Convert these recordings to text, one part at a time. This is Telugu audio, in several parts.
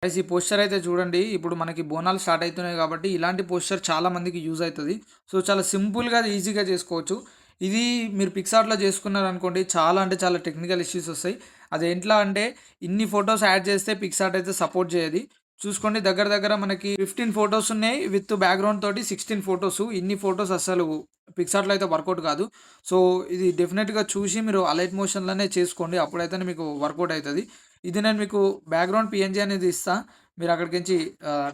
గైస్ ఈ పోస్చర్ అయితే చూడండి. ఇప్పుడు మనకి బోనాలు స్టార్ట్ అయితున్నాయి కాబట్టి ఇలాంటి పోస్చర్ చాలా మందికి యూజ్ అవుతుంది. సో చాలా సింపుల్‌గా ఈజీగా చేసుకోవచ్చు. ఇది మీరు పిక్సార్ట్‌లో చేసుకున్నారనుకోండి చాలా అంటే చాలా టెక్నికల్ ఇష్యూస్ వస్తాయి. అది ఎట్లా అంటే ఇన్ని ఫోటోస్ యాడ్ చేస్తే పిక్సార్ట్ అయితే సపోర్ట్ చేయది. చూసుకోండి దగ్గర దగ్గర మనకి 15 ఫోటోస్ ఉన్నాయి. విత్ బ్యాక్‌గ్రౌండ్ తోటి 16 ఫోటోస్. ఇన్ని ఫోటోస్ అస్సలు పిక్సార్ట్‌లో అయితే వర్కౌట్ కాదు. సో ఇది డెఫినిట్‌గా చూసి మీరు అలైట్ మోషన్‌లోనే చేసుకోండి. అప్పుడైతేనే మీకు వర్కౌట్ అయితది. ఇది నేను మీకు బ్యాక్‌గ్రౌండ్ పీఎన్‌జీ అనేది ఇస్తా. మీరు అక్కడికించి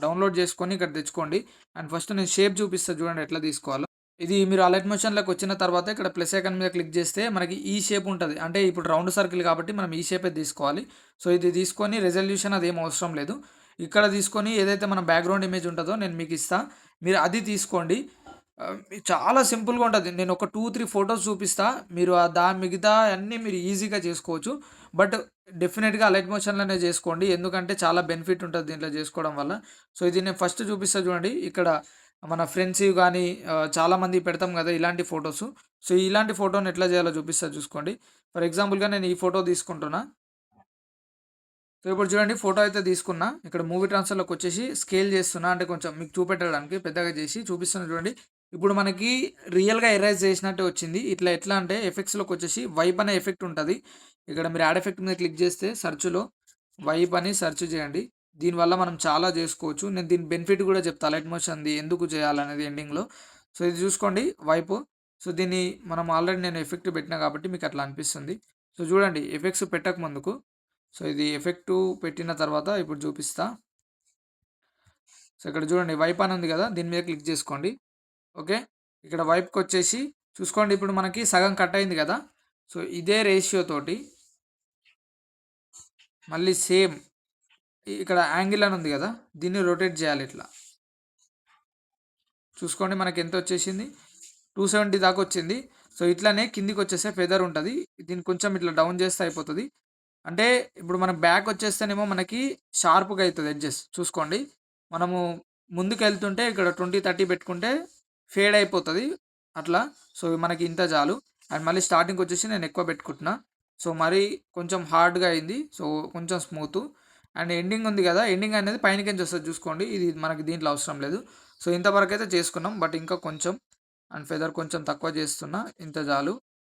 డౌన్‌లోడ్ చేసుకొని ఇక్కడ తెచ్చుకోండి. అండ్ ఫస్ట్ నేను షేప్ చూపిస్తా చూడండి ఎట్లా తీసుకోవాలో. ఇది మీరు అలర్ట్ మోషన్‌లోకి వచ్చిన తర్వాత ఇక్కడ ప్లస్ ఐకాన్ మీద క్లిక్ చేస్తే మనకి ఈ షేప్ ఉంటది. అంటే ఇప్పుడు రౌండ్ సర్కిల్ కాబట్టి మనం ఈ షేపే తీసుకోవాలి. సో ఇది తీసుకొని రిజల్యూషన్ అదేం అవసరం లేదు. ఇక్కడ తీసుకొని ఏదైతే మన బ్యాక్‌గ్రౌండ్ ఇమేజ్ ఉంటదో నేను మీకు ఇస్తా. మీరు అది తీసుకోండి. చాలా సింపుల్‌గా ఉంటది. నేను ఒక 2, 3 ఫోటోస్ చూపిస్తా. మీరు మిగతా అన్నీ మీరు ఈజీగా చేసుకోవచ్చు. బట్ డెఫినిట్‌గా లైట్ మోషన్‌లోనే చేసుకోండి. ఎందుకంటే చాలా బెనిఫిట్ ఉంటది దీంట్లో చేసుకోవడం వల్ల. సో ఇది నేను ఫస్ట్ చూపిస్తా చూడండి. ఇక్కడ మన ఫ్రెండ్స్‌వి గానీ చాలామందివి పెడతాం గదా! ఇలాంటి ఫోటోసు. సో ఇలాంటి ఫోటోని ఎట్లా చేయాలో చూపిస్తా చూసుకోండి. ఫర్ ఎగ్జాంపుల్‌గా నేను ఈ ఫోటో తీసుకుంటున్నా. సో ఇప్పుడు చూడండి ఫోటో అయితే తీసుకున్నా. ఇక్కడ మూవీ ట్రాన్స్‌ఫర్‌లోకొచ్చేసి స్కేల్ చేస్తున్నా. అంటే కొంచెం మీకు చూపెట్టడానికి పెద్దగా చేసి చూపిస్తున్నా చూడండి. ఇప్పుడు మనకి రియల్‌గా ఎరేజ్ చేసినట్టే వచ్చింది. ఇట్లా ఎట్లా అంటే ఎఫెక్ట్స్‌లోకొచ్చేసి వైప్ అనే ఎఫెక్ట్ ఉంటది. ఇక్కడ మీరు యాడ్ ఎఫెక్ట్ మీద క్లిక్ చేస్తే సెర్చ్‌లో వైప్ అని సెర్చ్ చేయండి. దీనివల్ల మనం చాలా చేసుకోవచ్చు. నేను దీని బెనిఫిట్ కూడా చెప్తా. లైట్ మోషన్‌ది ఎందుకు చేయాలనేది ఎండింగ్‌లో. సో ఇది చూసుకోండి వైపు. సో దీన్ని మనం ఆల్రెడీ నేను ఎఫెక్ట్ పెట్టినా కాబట్టి మీకు అట్లా అనిపిస్తుంది. సో చూడండి ఎఫెక్ట్స్ పెట్టక ముందుకు సో ఇది ఎఫెక్టు పెట్టిన తర్వాత ఇప్పుడు చూపిస్తా. సో ఇక్కడ చూడండి వైప్ అని ఉంది కదా! దీని మీద క్లిక్ చేసుకోండి. ఓకే. ఇక్కడ వైప్‌కొచ్చేసి చూసుకోండి ఇప్పుడు మనకి సగం కట్ అయింది కదా! సో ఇదే రేషియో తోటి మళ్ళీ సేమ్ ఇక్కడ యాంగిల్ అని ఉంది కదా! దీన్ని రొటేట్ చేయాలి ఇట్లా. చూసుకోండి మనకి ఎంత వచ్చేసింది. 270 దాకా వచ్చింది. సో ఇట్లనే కిందికొచ్చేస్తే ఫెదర్ ఉంటది. దీన్ని కొంచెం ఇట్లా డౌన్ చేస్తే అయిపోతది. అంటే ఇప్పుడు మనకు బ్యాక్ వచ్చేస్తేనేమో మనకి షార్ప్‌గా అయితది ఎడ్జెస్ చూసుకోండి. మనము ముందుకెళ్తుంటే ఇక్కడ 20, 30 పెట్టుకుంటే ఫేడ్ అయిపోతది. అట్లా. సో మనకి ఇంత చాలు. అండ్ మళ్ళీ స్టార్టింగ్‌కొచ్చేసి నేను ఎక్కువ పెట్టుకుంటున్నా. సో మరీ కొంచెం హార్డ్‌గా అయింది. సో కొంచెం స్మూతు. అండ్ ఎండింగ్ ఉంది కదా! ఎండింగ్ అనేది పైనకెంచి వస్తది చూసుకోండి. ఇది మనకి దీంట్లో అవసరం లేదు. సో ఇంతవరకైతే చేసుకున్నాం. బట్ ఇంకా కొంచెం అండ్ ఫెదర్ కొంచెం తక్కువ చేస్తున్నా. ఇంత చాలు.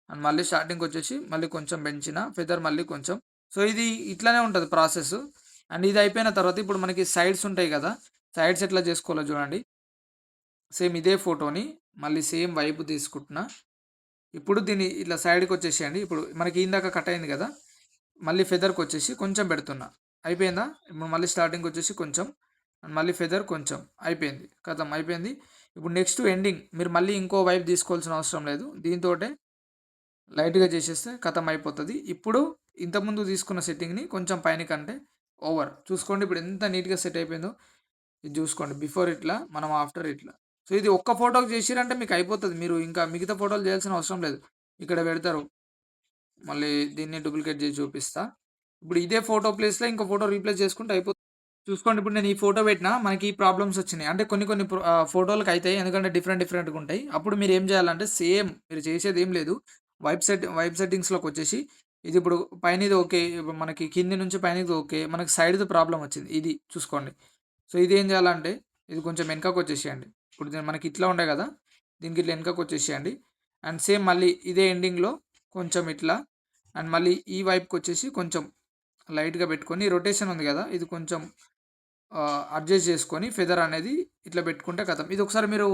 అండ్ మళ్ళీ స్టార్టింగ్‌కొచ్చేసి మళ్ళీ కొంచెం పెంచిన. ఫెదర్ మళ్ళీ కొంచెం. సో ఇది ఇట్లనే ఉంటది ప్రాసెస్. అండ్ ఇది అయిపోయిన తర్వాత ఇప్పుడు మనకి సైడ్స్ ఉంటాయి కదా! సైడ్స్ ఎట్లా చేసుకోవాలో చూడండి. సేమ్ ఇదే ఫోటోని మళ్ళీ సేమ్ వైపు తీసుకుంటున్నా. ఇప్పుడు దీన్ని ఇట్లా సైడ్‌కొచ్చేసేయండి. ఇప్పుడు మనకి ఇందాక కట్ అయింది కదా! మళ్ళీ ఫెదర్‌కొచ్చేసి కొంచెం పెడుతున్నా. అయిపోయిందా? ఇప్పుడు మళ్ళీ స్టార్టింగ్‌కొచ్చేసి కొంచెం. అండ్ మళ్ళీ ఫెదర్ కొంచెం. అయిపోయింది. ఖతం అయిపోయింది. ఇప్పుడు నెక్స్ట్ ఎండింగ్. మీరు మళ్ళీ ఇంకో వైపు తీసుకోవాల్సిన అవసరం లేదు. దీనితోటే లైట్‌గా చేసేస్తే ఖతం అయిపోతది. ఇప్పుడు ఇంతకుముందు తీసుకున్న సెట్టింగ్‌ని కొంచెం పైనకంటే ఓవర్. చూసుకోండి ఇప్పుడు ఎంత నీట్‌గా సెట్ అయిపోయిందో. ఇది చూసుకోండి. బిఫోర్ ఇట్లా, మనం ఆఫ్టర్ ఇట్లా. సో ఇది ఒక్క ఫోటోకి చేసిర్రంటే మీకు అయిపోతది. మీరు ఇంకా మిగతా ఫోటోలు చేయాల్సిన అవసరం లేదు. ఇక్కడ పెడతారు. మళ్ళీ దీన్ని డూప్లికేట్ చేసి చూపిస్తా. ఇప్పుడు ఇదే ఫోటో ప్లేస్‌లో ఇంకో ఫోటో రీప్లేస్ చేసుకుంటే అయిపోతది. చూసుకోండి ఇప్పుడు నేను ఈ ఫోటో పెట్టినా మనకి ఈ ప్రాబ్లమ్స్ వచ్చినాయి. అంటే కొన్ని కొన్ని ఫోటోలకి అయితాయి. ఎందుకంటే డిఫరెంట్ డిఫరెంట్‌గా ఉంటాయి. అప్పుడు మీరు ఏం చేయాలంటే సేమ్ మీరు చేసేది ఏం లేదు. వైప్ సెట్టింగ్స్‌లోకొచ్చేసి ఇది ఇప్పుడు పైనది ఓకే. ఇప్పుడు మనకి కింది నుంచి పైనది ఓకే. మనకి సైడ్‌ది ప్రాబ్లమ్ వచ్చింది. ఇది చూసుకోండి. సో ఇది ఏం చేయాలంటే ఇది కొంచెం వెనకకొచ్చేసేయండి. ఇప్పుడు మనకి ఇట్లా ఉండే కదా! దీనికి ఇట్లా వెనకకొచ్చేసేయండి. అండ్ సేమ్ మళ్ళీ ఇదే ఎండింగ్‌లో కొంచెం ఇట్లా అండ్ మళ్ళీ ఈ వైపుకొచ్చేసి కొంచెం లైట్‌గా పెట్టుకొని రొటేషన్ ఉంది కదా! ఇది కొంచెం అడ్జస్ట్ చేసుకొని ఫెదర్ అనేది ఇట్లా పెట్టుకుంటే ఖతం. ఇది ఒకసారి మీరు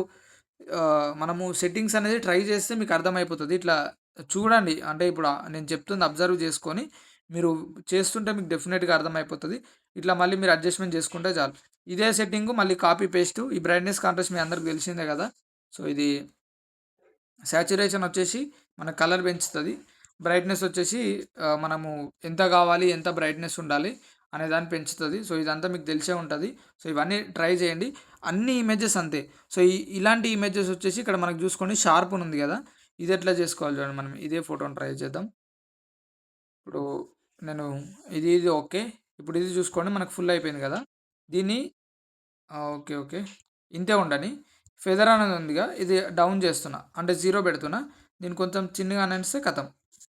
మనము సెట్టింగ్స్ అనేది ట్రై చేస్తే మీకు అర్థమైపోతది. ఇట్లా చూడండి. అంటే ఇప్పుడు నేను చెప్తుంది అబ్జర్వ్ చేసుకొని మీరు చేస్తుంటే మీకు డెఫినిట్‌గా అర్థమైపోతది. ఇట్లా మళ్ళీ మీరు అడ్జస్ట్‌మెంట్ చేసుకుంటే చాలు. ఇదే సెట్టింగు మళ్ళీ కాపీ పేస్టు ఈ బ్రైట్‌నెస్ కాంట్రాస్ట్ మీ అందరికి తెలిసిందే కదా! సో ఇది సాచురేషన్ వచ్చేసి మన కలర్ పెంచుతది. బ్రైట్‌నెస్ వచ్చేసి మనము ఎంత కావాలి, ఎంత బ్రైట్‌నెస్ ఉండాలి అనే దాన్ని పెంచుతది. సో, ఇదంతా మీకు తెలిసే ఉంటది. సో, ఇవన్నీ ట్రై చేయండి. అన్ని ఇమేజెస్ అంతే. సో, ఇలాంటి ఇమేజెస్ వచ్చేసి ఇక్కడ మనకు చూసుకోండి షార్ప్ అని ఉంది కదా! ఇది ఎట్లా చేసుకోవాలి చూడండి మనం ఇదే ఫోటోని ట్రై చేద్దాం. ఇప్పుడు నేను ఇది ఓకే. ఇప్పుడు ఇది చూసుకోండి మనకు ఫుల్ అయిపోయింది కదా! దీన్ని ఓకే. ఓకే. ఇంతే ఉండని. ఫెదర్ అనేది ఉందిగా ఇది డౌన్ చేస్తున్నా. అంటే 0 పెడుతున్నా. దీన్ని కొంచెం చిన్నగా అనేస్తే ఖతం.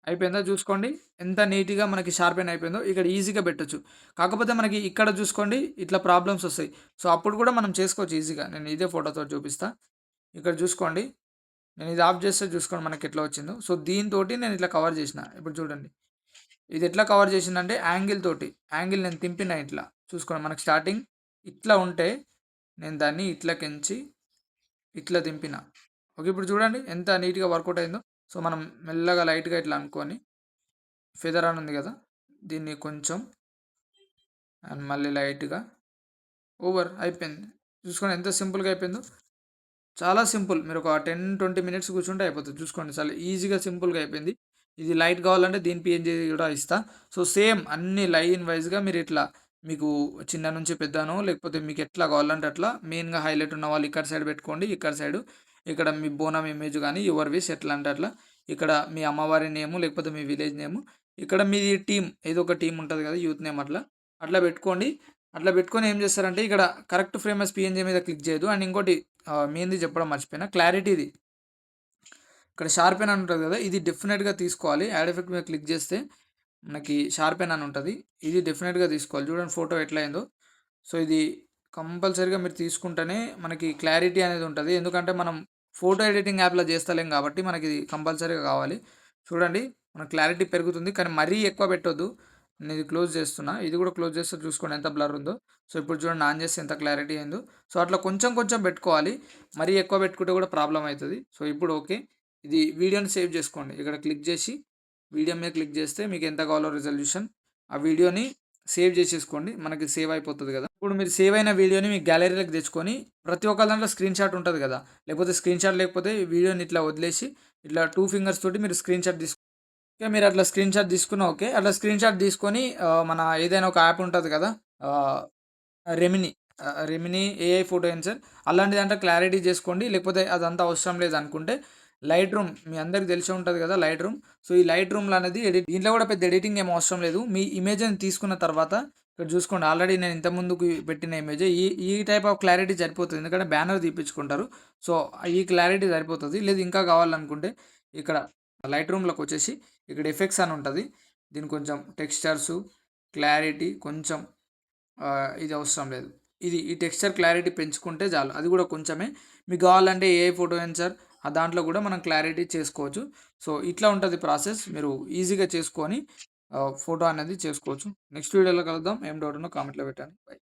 అయిపోయిందా చూసుకోండి. ఎంత నీట్‌గా మనకి షార్పెన్ అయిపోయిందో. ఇక్కడ ఈజీగా పెట్టొచ్చు. కాకపోతే మనకి ఇక్కడ చూసుకోండి ఇట్లా ప్రాబ్లమ్స్ ఒస్తాయి. సో, అప్పుడు కూడా మనం చేసుకోవచ్చు ఈజీగా. నేను ఇదే ఫోటోతో చూపిస్తా. ఇక్కడ చూసుకోండి. నేను ఇది ఆఫ్ చేస్తే చూసుకోండి మనకెట్లా వచ్చిందో. సో, దీనితోటి నేను ఇట్లా కవర్ చేసిన. ఇప్పుడు చూడండి. ఇది ఎట్లా కవర్ చేసిందంటే యాంగిల్ తోటి. యాంగిల్ నేను తింపిన ఇట్లా. చూసుకోండి మనకి స్టార్టింగ్ ఇట్లా ఉంటే నేను దాన్ని ఇట్లకెంచి ఇట్లా దింపిన. ఓకే. ఇప్పుడు చూడండి ఎంత నీట్‌గా వర్కౌట్ అయిందో. సో, మనం మెల్లగా లైట్‌గా ఇట్లా అనుకోని ఫెదర్ అని ఉంది కదా! దీన్ని కొంచెం అండ్ మళ్ళీ లైట్‌గా ఓవర్ అయిపోయింది. చూసుకోండి ఎంత సింపుల్‌గా అయిపోయిందో. చాలా సింపుల్. మీరు ఒక 10, 20 మినిట్స్ కూర్చుంటే అయిపోతది. చూసుకోండి చాలా ఈజీగా సింపుల్‌గా అయిపోయింది. ఇది లైట్ కావాలంటే దీని పీఎన్‌జీ కూడా ఇస్తా. సో, సేమ్ అన్ని లైన్ వైస్‌గా మీరు ఇట్లా మీకు చిన్న నుంచి పెద్దనో లేకపోతే మీకు ఎట్లా కావాలంటే అట్లా మెయిన్‌గా హైలైట్ ఉన్న వాళ్ళు ఇక్కడ సైడ్ పెట్టుకోండి. ఇక్కడ సైడు ఇక్కడ మీ బోనం ఇమేజ్ గాని యువర్ విష్ ఎట్లా అంటే అట్లా. ఇక్కడ మీ అమ్మవారి నేము లేకపోతే మీ విలేజ్ నేము. ఇక్కడ మీది టీమ్ ఏదో ఒక టీమ్ ఉంటది కదా! యూత్ నేమ్ అట్లా. అట్లా పెట్టుకోండి. అట్లా పెట్టుకొని ఏం చేస్తారంటే ఇక్కడ కరెక్ట్ ఫ్రేమ్ యాస్ పీఎన్‌జీ మీద క్లిక్ చేయొద్దు. అండ్ ఇంకోటి మెయిన్‌ది చెప్పడం మర్చిపోయినా. క్లారిటీది. ఇక్కడ షార్పెన్ అని ఉంటది కదా! ఇది డెఫినిట్‌గా తీసుకోవాలి. యాడ్ ఎఫెక్ట్ మీద క్లిక్ చేస్తే మనకి షార్పెన్ అని ఉంటది. ఇది డెఫినిట్‌గా తీసుకోవాలి. చూడండి ఫోటో ఎట్లా అయిందో. సో, ఇది కంపల్సరీగా మీరు తీసుకుంటేనే మనకి క్లారిటీ అనేది ఉంటది. ఎందుకంటే మనం ఫోటో ఎడిటింగ్ యాప్‌లో చేస్తలేం కాబట్టి మనకిది కంపల్సరీగా కావాలి. చూడండి మన క్లారిటీ పెరుగుతుంది. కానీ మరీ ఎక్కువ పెట్టొద్దు. నేను ఇది క్లోజ్ చేస్తున్నా. ఇది కూడా క్లోజ్ చేస్తే చూసుకోండి ఎంత బ్లర్ ఉందో. సో, ఇప్పుడు చూడండి ఆన్ చేస్తే ఎంత క్లారిటీ అయిందో. సో, అట్లా కొంచెం కొంచెం పెట్టుకోవాలి. మరీ ఎక్కువ పెట్టుకుంటే కూడా ప్రాబ్లమ్ అయితది. సో, ఇప్పుడు ఓకే. ఇది వీడియోని సేవ్ చేసుకోండి. ఇక్కడ క్లిక్ చేసి వీడియో మీద క్లిక్ చేస్తే మీకు ఎంత కావాలో రిజల్యూషన్ ఆ వీడియోని సేవ్ చేసేసుకోండి. మనకి సేవ్ అయిపోతది కదా! ఇప్పుడు మీరు సేవ్ అయిన వీడియోని మీ గ్యాలరీలోకి తెచ్చుకొని ప్రతి ఒక్క దాంట్లో స్క్రీన్ షాట్ ఉంటది కదా! లేకపోతే స్క్రీన్ షాట్ లేకపోతే వీడియోని ఇట్లా వదిలేసి ఇట్లా 2 ఫింగర్స్ తోటి మీరు స్క్రీన్ షాట్ ఓకే. మీరు అట్లా స్క్రీన్ షాట్ తీసుకున్న ఓకే. అట్లా స్క్రీన్ షాట్ తీసుకొని మన ఏదైనా ఒక యాప్ ఉంటది కదా! ఆహ్, రెమినీ రెమినీ ఏఐ ఫోటో ఎన్సర్ అలాంటి దాంట్లో క్లారిటీ చేసుకోండి. లేకపోతే అదంతా అవసరం లేదనుకుంటే లైట్ రూమ్ మీ అందరికి తెలిసే ఉంటది కదా! Light room. సో, ఈ లైట్ రూమ్‌లో అనేది దీంట్లో కూడా పెద్ద ఎడిటింగ్ ఏమి అవసరం లేదు. మీ ఇమేజ్‌ని తీసుకున్న తర్వాత ఇక్కడ చూసుకోండి ఆల్రెడీ నేను ఇంతకు ముందుకు పెట్టిన ఇమేజే. ఈ ఈ టైప్ ఆఫ్ క్లారిటీ సరిపోతది. ఎందుకంటే బ్యానర్ తీపిచ్చుకుంటారు. సో, ఈ క్లారిటీ సరిపోతది. లేదు ఇంకా కావాలనుకుంటే ఇక్కడ లైట్ రూమ్‌లోకొచ్చేసి ఇక్కడ ఎఫెక్ట్స్ అని ఉంటది. దీన్ని కొంచెం టెక్స్చర్సు, క్లారిటీ కొంచెం ఇది అవసరం లేదు. ఈ టెక్స్చర్ క్లారిటీ పెంచుకుంటే చాలు. అది కూడా కొంచెమే. మీకు కావాలంటే ఏఐ ఫోటో ఎన్సర్ దాంట్లో కూడా మనం క్లారిటీ చేసుకోవచ్చు. సో, ఇట్లా ఉంటది ప్రాసెస్. మీరు ఈజీగా చేసుకొని ఫోటో అనేది చేసుకోవచ్చు. నెక్స్ట్ వీడియోలో కలుద్దాం. ఏం డౌట్ ఉన్నా కామెంట్‌లో పెట్టండి. బై.